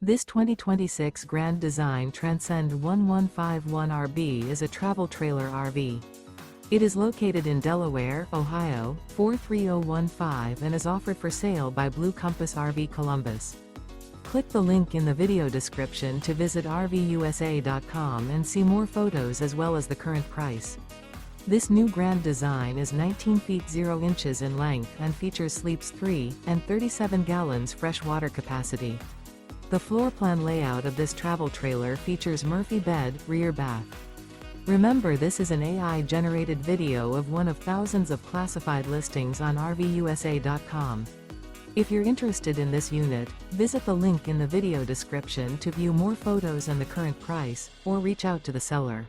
This 2026 Grand Design Transcend 1151RB is a travel trailer RV. It is located in Delaware, Ohio, 43015 and is offered for sale by Blue Compass RV Columbus. Click the link in the video description to visit RVUSA.com and see more photos as well as the current price. This new Grand Design is 19 feet 0 inches in length and features sleeps 3 and 37 gallons fresh water capacity. The floor plan layout of this travel trailer features Murphy bed, rear bath. Remember, this is an AI-generated video of one of thousands of classified listings on RVUSA.com. If you're interested in this unit, visit the link in the video description to view more photos and the current price, or reach out to the seller.